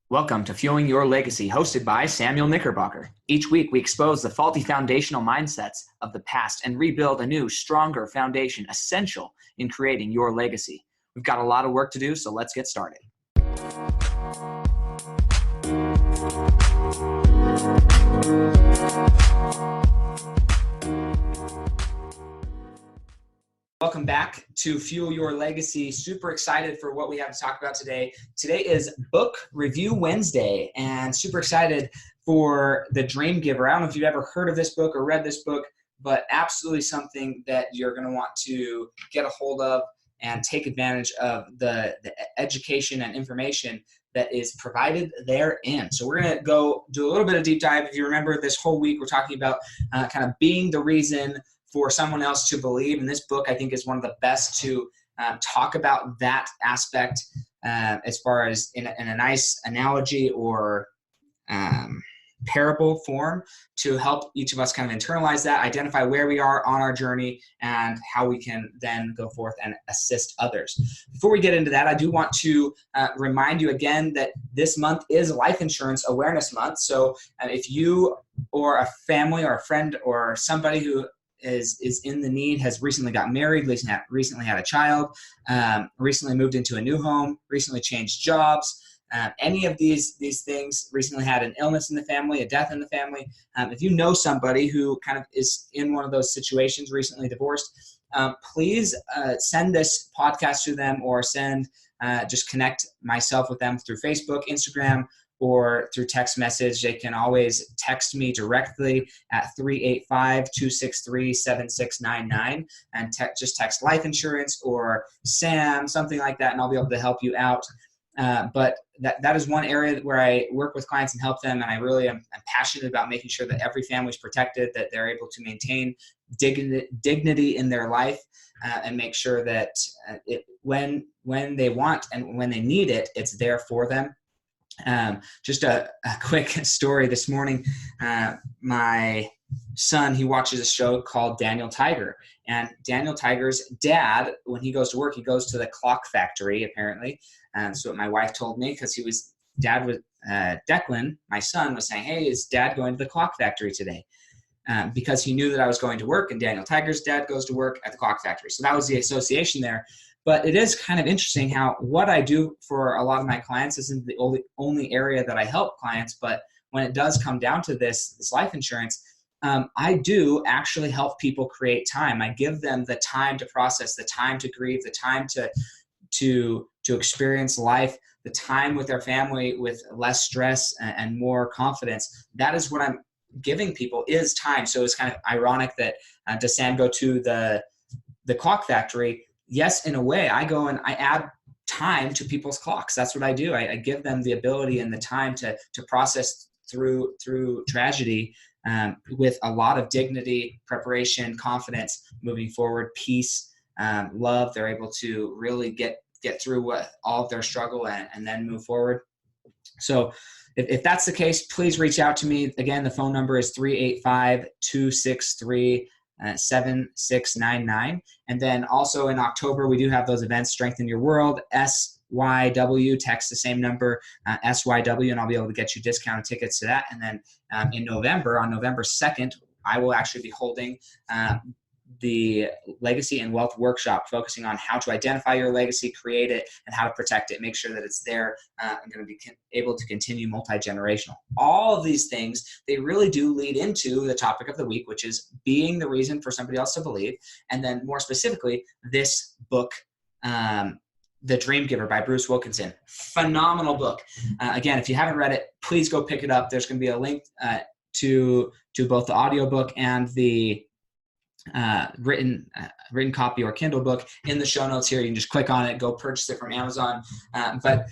Welcome to Fueling Your Legacy, hosted by Samuel Knickerbocker. Each week, we expose the faulty foundational mindsets of the past and rebuild a new, stronger foundation essential in creating your legacy. We've got a lot of work to do, so let's get started. Welcome back to Fuel Your Legacy. Super excited for what we have to talk about today. Today is Book Review Wednesday, and super excited for The Dream Giver. I don't know if you've ever heard of this book or read this book, but absolutely something that you're going to want to get a hold of and take advantage of the education and information that is provided therein. So we're going to go do a little bit of deep dive. If you remember, this whole week we're talking about kind of being the reason for someone else to believe. And this book, I think, is one of the best to talk about that aspect as far as in a nice analogy or parable form to help each of us kind of internalize that, identify where we are on our journey, and how we can then go forth and assist others. Before we get into that, I do want to remind you again that this month is Life Insurance Awareness Month. So if you or a family or a friend or somebody who is in the need, has recently got married, recently had a child, recently moved into a new home, recently changed jobs, any of these things, recently had an illness in the family, a death in the family. If you know somebody who kind of is in one of those situations, recently divorced, please send this podcast to them, or just connect myself with them through Facebook, Instagram, or through text message. They can always text me directly at 385-263-7699 and just text life insurance or Sam, something like that, and I'll be able to help you out. But that is one area where I work with clients and help them, and I really am passionate about making sure that every family is protected, that they're able to maintain dignity in their life, and make sure that when they want and when they need it, it's there for them. Just a quick story this morning. My son, he watches a show called Daniel Tiger, and Daniel Tiger's dad, when he goes to work, he goes to the clock factory, apparently. So what my wife told me, because Declan, my son, was saying, hey, is dad going to the clock factory today? Because he knew that I was going to work, and Daniel Tiger's dad goes to work at the clock factory. So that was the association there. But it is kind of interesting how what I do for a lot of my clients isn't the only area that I help clients. But when it does come down to this life insurance, I do actually help people create time. I give them the time to process, the time to grieve, the time to experience life, the time with their family with less stress and more confidence. That is what I'm giving people, is time. So it's kind of ironic that does Sam go to the clock factory? Yes, in a way, I go and I add time to people's clocks. That's what I do. I give them the ability and the time to process through tragedy with a lot of dignity, preparation, confidence, moving forward, peace, love. They're able to really get through all of their struggle and then move forward. So if that's the case, please reach out to me. Again, the phone number is 385-263-7699. And then also in October, we do have those events, Strengthen Your World, SYW, text the same number, SYW, and I'll be able to get you discounted tickets to that. And then in November, on November 2nd, I will actually be holding the Legacy and Wealth Workshop, focusing on how to identify your legacy, create it, and how to protect it, make sure that it's there. I'm going to be able to continue multi-generational. All of these things, they really do lead into the topic of the week, which is being the reason for somebody else to believe. And then more specifically, this book, The Dream Giver by Bruce Wilkinson. Phenomenal book. Again, if you haven't read it, please go pick it up. There's going to be a link to both the audiobook and the written copy or Kindle book in the show notes here. You can just click on it, go purchase it from Amazon. But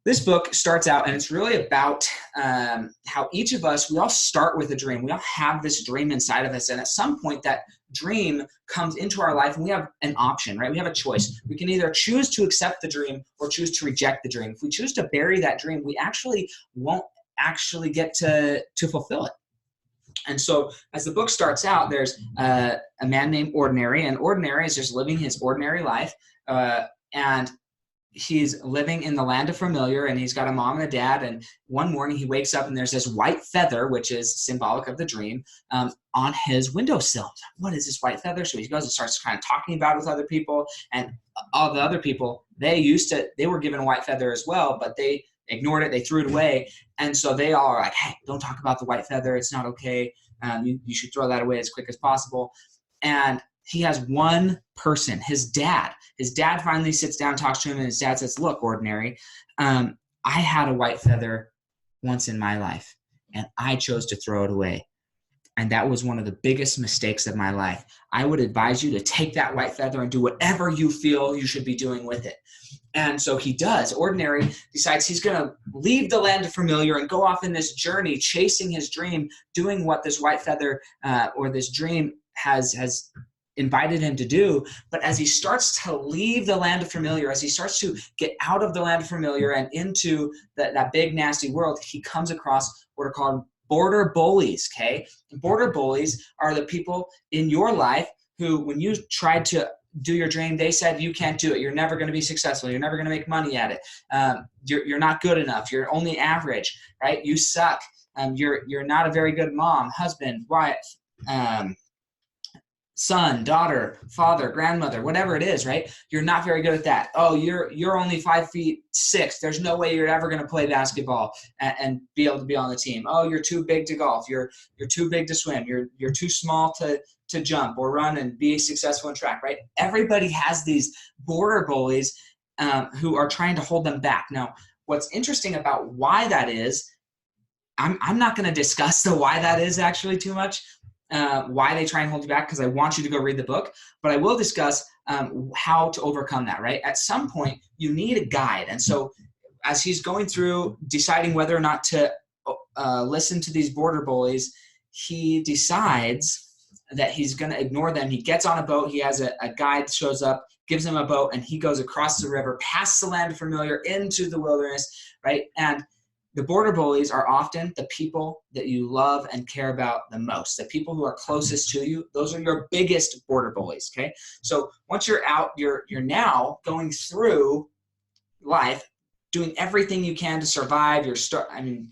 this book starts out, and it's really about how each of us, we all start with a dream. We all have this dream inside of us, and at some point that dream comes into our life, and we have an option, right? We have a choice. We can either choose to accept the dream or choose to reject the dream. If we choose to bury that dream, we actually won't actually get to fulfill it. And so as the book starts out, there's a man named Ordinary, and Ordinary is just living his ordinary life. And he's living in the land of familiar, and he's got a mom and a dad. And one morning he wakes up and there's this white feather, which is symbolic of the dream, on his windowsill. What is this white feather? So he goes and starts kind of talking about it with other people. And all the other people, they were given a white feather as well, but they ignored it. They threw it away. And so they all are like, hey, don't talk about the white feather. It's not okay. You should throw that away as quick as possible. And he has one person, his dad. His dad finally sits down, talks to him, and his dad says, look, Ordinary, I had a white feather once in my life, and I chose to throw it away. And that was one of the biggest mistakes of my life. I would advise you to take that white feather and do whatever you feel you should be doing with it. And so he does. Ordinary decides he's going to leave the land of familiar and go off in this journey, chasing his dream, doing what this white feather or this dream has invited him to do. But as he starts to leave the land of familiar, as he starts to get out of the land of familiar and into that big nasty world, he comes across what are called border bullies. Okay, border bullies are the people in your life who, when you tried to do your dream, they said you can't do it. You're never going to be successful. You're never going to make money at it. You're not good enough. You're only average, right? You suck. You're not a very good mom, husband, wife, son, daughter, father, grandmother, whatever it is, right? You're not very good at that. Oh, you're only 5'6". There's no way you're ever going to play basketball and be able to be on the team. Oh, you're too big to golf. You're too big to swim. You're too small to jump or run and be successful in track, right? Everybody has these border bullies who are trying to hold them back. Now, what's interesting about why that is, I'm not going to discuss the why that is actually too much. Why they try and hold you back, because I want you to go read the book, but I will discuss how to overcome that, right? At some point, you need a guide. And so as he's going through deciding whether or not to listen to these border bullies, he decides that he's going to ignore them. He gets on a boat. He has a guide shows up, gives him a boat, and he goes across the river, past the land of familiar, into the wilderness, right? And the border bullies are often the people that you love and care about the most, the people who are closest to you. Those are your biggest border bullies, okay? So once you're out, you're now going through life, doing everything you can to survive. You're struggling.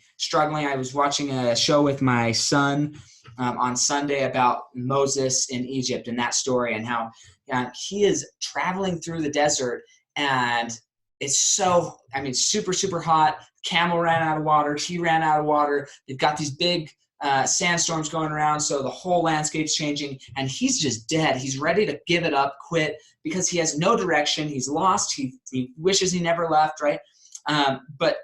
I was watching a show with my son on Sunday about Moses in Egypt and that story, and how he is traveling through the desert, and it's so, super, super hot. Camel ran out of water. He ran out of water. They've got these big sandstorms going around, so the whole landscape's changing, and he's just dead. He's ready to give it up, quit, because he has no direction. He's lost. He wishes he never left, right? But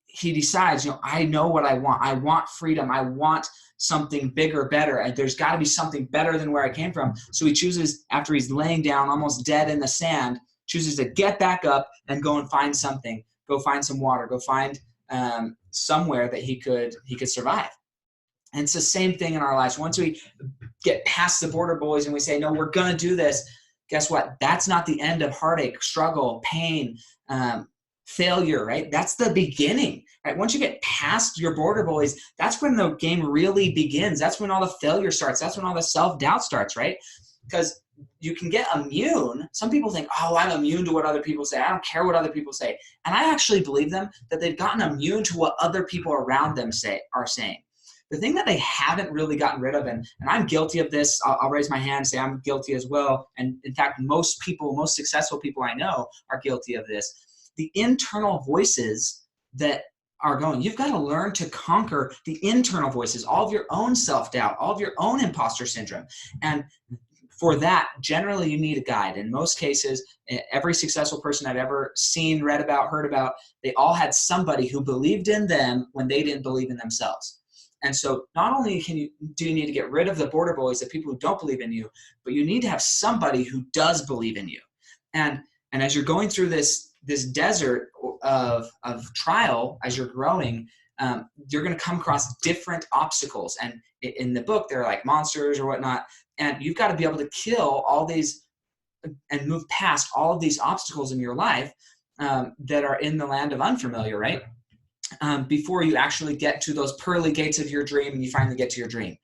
he decides, I know what I want. I want freedom. I want something bigger, better, and there's got to be something better than where I came from. So he chooses, after he's laying down almost dead in the sand, chooses to get back up and go and find something. Go find some water. Go find somewhere that he could survive. And it's the same thing in our lives. Once we get past the border bullies and we say, no, we're going to do this, guess what? That's not the end of heartache, struggle, pain, failure, right? That's the beginning, right? Once you get past your border bullies, that's when the game really begins. That's when all the failure starts. That's when all the self-doubt starts, right? Because you can get immune. Some people think, oh, I'm immune to what other people say. I don't care what other people say. And I actually believe them that they've gotten immune to what other people around them are saying. The thing that they haven't really gotten rid of, and I'm guilty of this, I'll raise my hand and say I'm guilty as well. And in fact, most successful people I know are guilty of this. The internal voices that are going, you've got to learn to conquer the internal voices, all of your own self-doubt, all of your own imposter syndrome. And for that, generally you need a guide. In most cases, every successful person I've ever seen, read about, heard about, they all had somebody who believed in them when they didn't believe in themselves. And so not only do you need to get rid of the border bullies, the people who don't believe in you, but you need to have somebody who does believe in you. And as you're going through this desert of trial, as you're growing, you're going to come across different obstacles. And in the book, they're like monsters or whatnot. And you've got to be able to kill all these and move past all of these obstacles in your life that are in the land of unfamiliar, right? Before you actually get to those pearly gates of your dream and you finally get to your dream.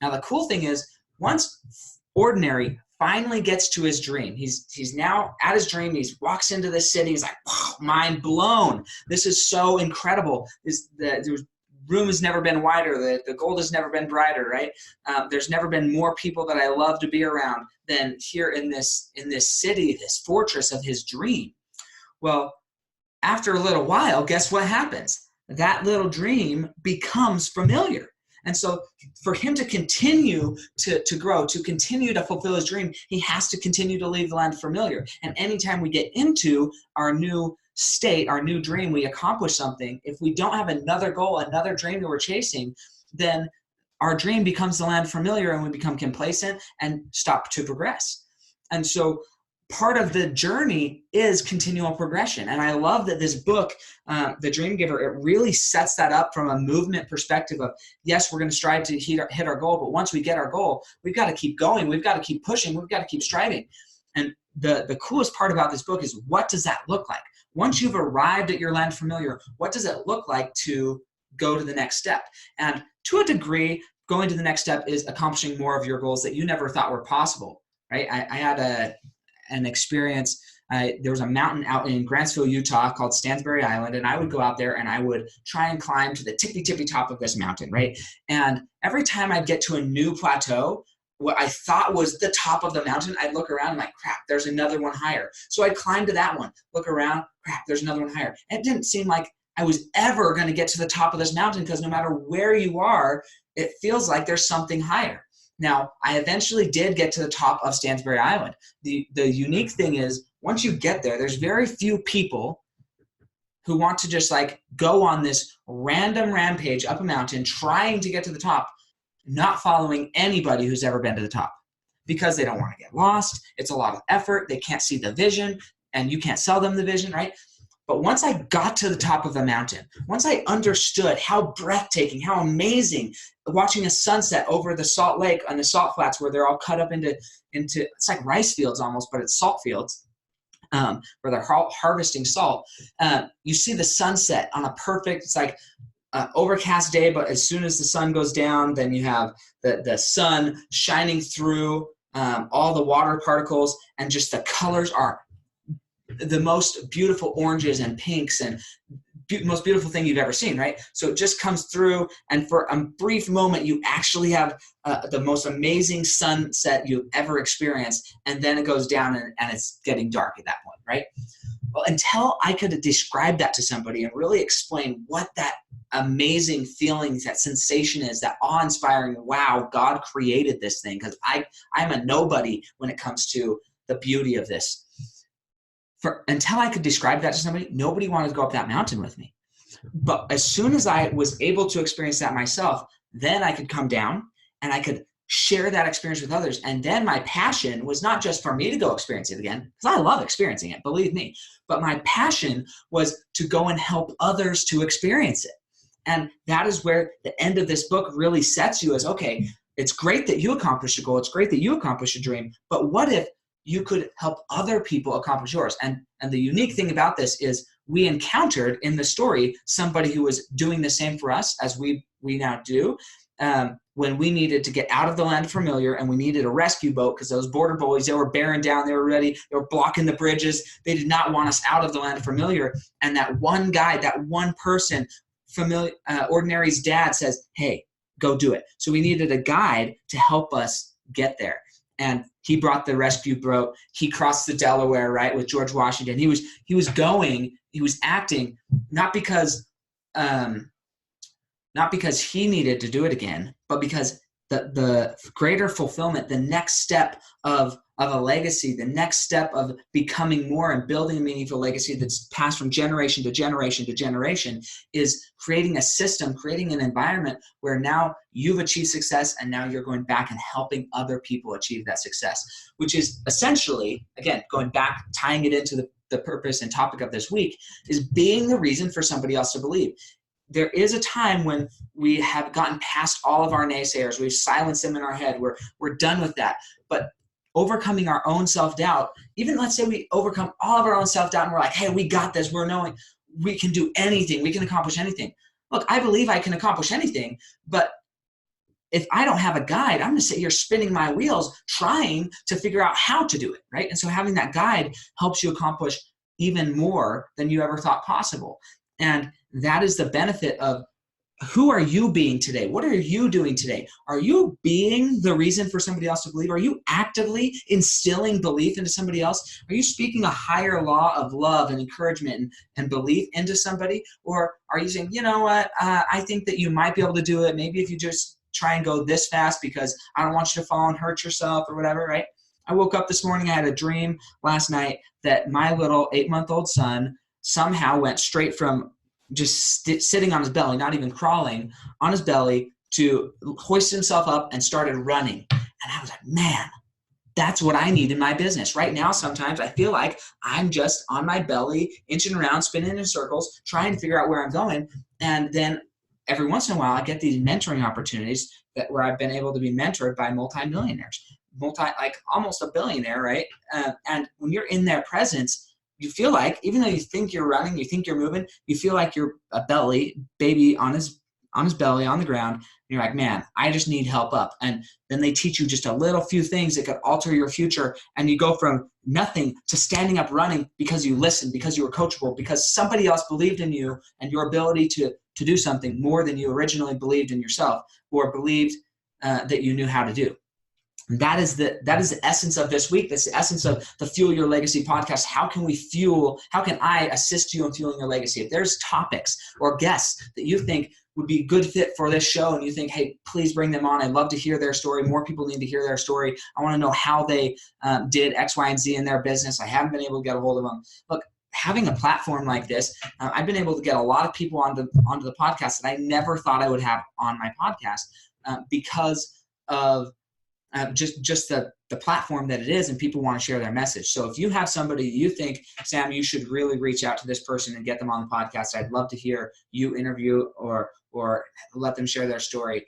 Now, the cool thing is, once Ordinary finally gets to his dream. He's now at his dream. He walks into this city. He's like, wow, mind blown. This is so incredible. The room has never been wider. The gold has never been brighter, right? There's never been more people that I love to be around than here in this city, this fortress of his dream. Well, after a little while, guess what happens? That little dream becomes familiar. And so for him to continue to grow, to continue to fulfill his dream, he has to continue to leave the land familiar. And anytime we get into our new state, our new dream, we accomplish something. If we don't have another goal, another dream that we're chasing, then our dream becomes the land familiar and we become complacent and stop to progress. And so part of the journey is continual progression. And I love that this book, The Dream Giver, it really sets that up from a movement perspective of, yes, we're going to strive to hit our goal, but once we get our goal, we've got to keep going. We've got to keep pushing. We've got to keep striving. And the coolest part about this book is, what does that look like? Once you've arrived at your land familiar, what does it look like to go to the next step? And to a degree, going to the next step is accomplishing more of your goals that you never thought were possible, right? I had an experience. There was a mountain out in Grantsville, Utah called Stansbury Island, and I would go out there and I would try and climb to the tippy top of this mountain, right? And every time I'd get to a new plateau, what I thought was the top of the mountain, I'd look around and like, crap, there's another one higher. So I'd climb to that one, look around, crap, there's another one higher. And it didn't seem like I was ever going to get to the top of this mountain, because no matter where you are, it feels like there's something higher. Now, I eventually did get to the top of Stansbury Island. The unique thing is, once you get there, there's very few people who want to just like go on this random rampage up a mountain trying to get to the top, not following anybody who's ever been to the top, because they don't want to get lost. It's a lot of effort. They can't see the vision, and you can't sell them the vision, right? But once I got to the top of the mountain, once I understood how breathtaking, how amazing, watching a sunset over the Salt Lake on the salt flats, where they're all cut up into it's like rice fields almost, but it's salt fields, where they're harvesting salt. You see the sunset on a perfect, it's like overcast day, but as soon as the sun goes down, then you have the sun shining through all the water particles, and just the colors are the most beautiful oranges and pinks and most beautiful thing you've ever seen, right? So it just comes through, and for a brief moment, you actually have the most amazing sunset you've ever experienced, and then it goes down and it's getting dark at that point, right? Well, until I could describe that to somebody and really explain what that amazing feeling, that sensation is, that awe-inspiring, wow, God created this thing, because I'm a nobody when it comes to the beauty of this. Until I could describe that to somebody, nobody wanted to go up that mountain with me. But as soon as I was able to experience that myself, then I could come down and I could share that experience with others. And then my passion was not just for me to go experience it again, because I love experiencing it, believe me. But my passion was to go and help others to experience it. And that is where the end of this book really sets you as, okay, it's great that you accomplished a goal. It's great that you accomplished a dream. But what if you could help other people accomplish yours? And the unique thing about this is, we encountered in the story somebody who was doing the same for us as we now do, when we needed to get out of the land familiar and we needed a rescue boat, because those border bullies, they were bearing down, they were ready, they were blocking the bridges, they did not want us out of the land familiar. And that one guy, that one person, Ordinary's dad says, hey, go do it. So we needed a guide to help us get there. And he brought the rescue boat. He crossed the Delaware, right, with George Washington. He was acting not because he needed to do it again, but because the greater fulfillment, the next step of a legacy, the next step of becoming more and building a meaningful legacy that's passed from generation to generation to generation, is creating a system, creating an environment where now you've achieved success, and now you're going back and helping other people achieve that success, which is essentially, again, going back, tying it into the purpose and topic of this week, is being the reason for somebody else to believe. There is a time when we have gotten past all of our naysayers. We've silenced them in our head. We're done with that. But overcoming our own self-doubt, even let's say we overcome all of our own self-doubt and we're like, hey, we got this. We're knowing we can do anything. We can accomplish anything. Look, I believe I can accomplish anything, but if I don't have a guide, I'm going to sit here spinning my wheels trying to figure out how to do it, right? And so having that guide helps you accomplish even more than you ever thought possible. And that is the benefit of who are you being today? What are you doing today? Are you being the reason for somebody else to believe? Are you actively instilling belief into somebody else? Are you speaking a higher law of love and encouragement and belief into somebody? Or are you saying, you know what, I think that you might be able to do it. Maybe if you just try and go this fast because I don't want you to fall and hurt yourself or whatever, right? I woke up this morning, I had a dream last night that my little 8-month-old son somehow went straight from just sitting on his belly, not even crawling, on his belly to hoist himself up and started running. And I was like, man, that's what I need in my business. Right now, sometimes I feel like I'm just on my belly, inching around, spinning in circles, trying to figure out where I'm going. And then every once in a while, I get these mentoring opportunities where I've been able to be mentored by multimillionaires, like almost a billionaire, right? And when you're in their presence, you feel like, even though you think you're running, you think you're moving, you feel like you're a baby on his belly on the ground. And you're like, man, I just need help up. And then they teach you just a little few things that could alter your future. And you go from nothing to standing up running because you listened, because you were coachable, because somebody else believed in you and your ability to do something more than you originally believed in yourself or believed that you knew how to do. That is the essence of this week. That's the essence of the Fuel Your Legacy podcast. How can I assist you in fueling your legacy? If there's topics or guests that you think would be a good fit for this show and you think, hey, please bring them on. I'd love to hear their story. More people need to hear their story. I want to know how they did X, Y, and Z in their business. I haven't been able to get a hold of them. Look, having a platform like this, I've been able to get a lot of people onto the podcast that I never thought I would have on my podcast because of just the platform that it is, and people want to share their message. So if you have somebody you think, Sam, you should really reach out to this person and get them on the podcast, I'd love to hear you interview or let them share their story,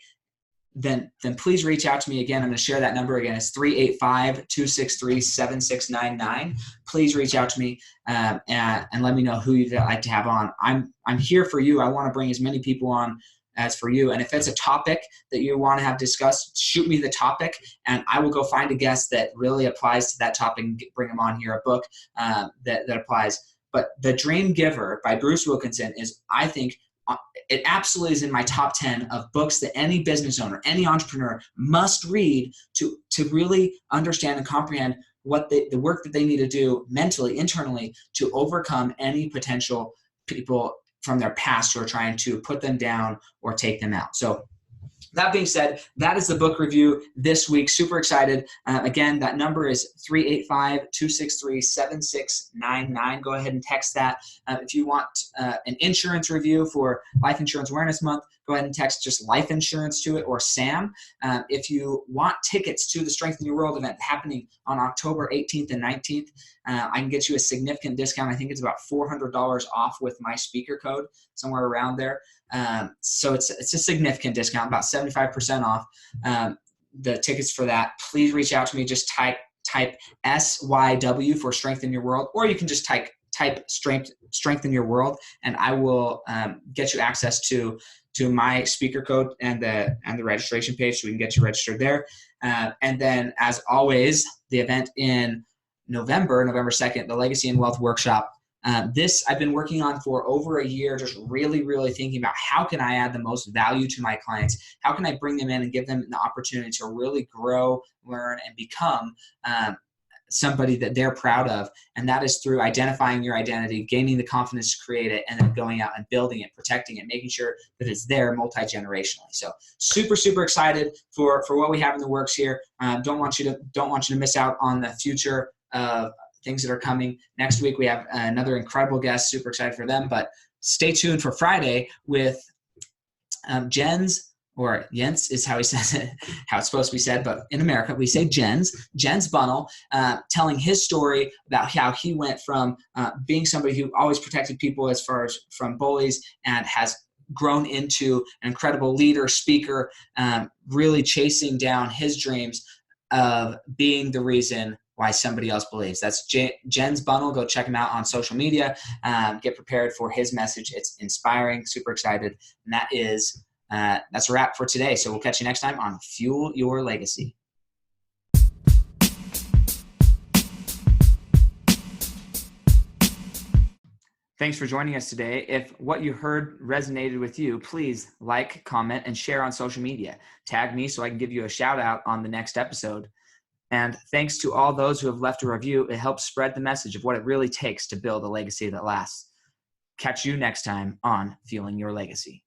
then please reach out to me. Again, I'm going to share that number again. It's 385-263-7699. Please reach out to me and let me know who you'd like to have on. I'm here for you. I want to bring as many people on as for you. And if it's a topic that you want to have discussed, shoot me the topic and I will go find a guest that really applies to that topic and bring them on here, a book that applies. But The Dream Giver by Bruce Wilkinson is, I think, it absolutely is in my top 10 of books that any business owner, any entrepreneur must read to really understand and comprehend what the work that they need to do mentally, internally, to overcome any potential people from their past who are trying to put them down or take them out. So that being said, that is the book review this week. Super excited. Again, that number is 385-263-7699. Go ahead and text that. If you want an insurance review for Life Insurance Awareness Month, go ahead and text just life insurance to it or Sam. If you want tickets to the Strength in Your World event happening on October 18th and 19th, I can get you a significant discount. I think it's about $400 off with my speaker code, somewhere around there. So it's a significant discount, about 75% off the tickets for that. Please reach out to me. Just type SYW for Strength in Your World, or you can just type Strength in Your World, and I will get you access to my speaker code and the registration page, so we can get you registered there. And then, as always, the event in November 2nd, the Legacy and Wealth Workshop. This I've been working on for over a year, just really, really thinking about how can I add the most value to my clients? How can I bring them in and give them the opportunity to really grow, learn, and become somebody that they're proud of? And that is through identifying your identity, gaining the confidence to create it, and then going out and building it, protecting it, making sure that it's there multi-generationally. So super, super excited for what we have in the works here. Don't want you to miss out on the future of things that are coming. Next week, we have another incredible guest. Super excited for them. But stay tuned for Friday with Jens, or Jens is how he says it, how it's supposed to be said. But in America, we say Jens Bunnell, telling his story about how he went from being somebody who always protected people as far as from bullies, and has grown into an incredible leader, speaker, really chasing down his dreams of being the reason why somebody else believes. That's Jens Bunnell. Go check him out on social media. Get prepared for his message. It's inspiring, super excited. And that is that's a wrap for today. So we'll catch you next time on Fuel Your Legacy. Thanks for joining us today. If what you heard resonated with you, please like, comment, and share on social media. Tag me so I can give you a shout out on the next episode. And thanks to all those who have left a review. It helps spread the message of what it really takes to build a legacy that lasts. Catch you next time on Fueling Your Legacy.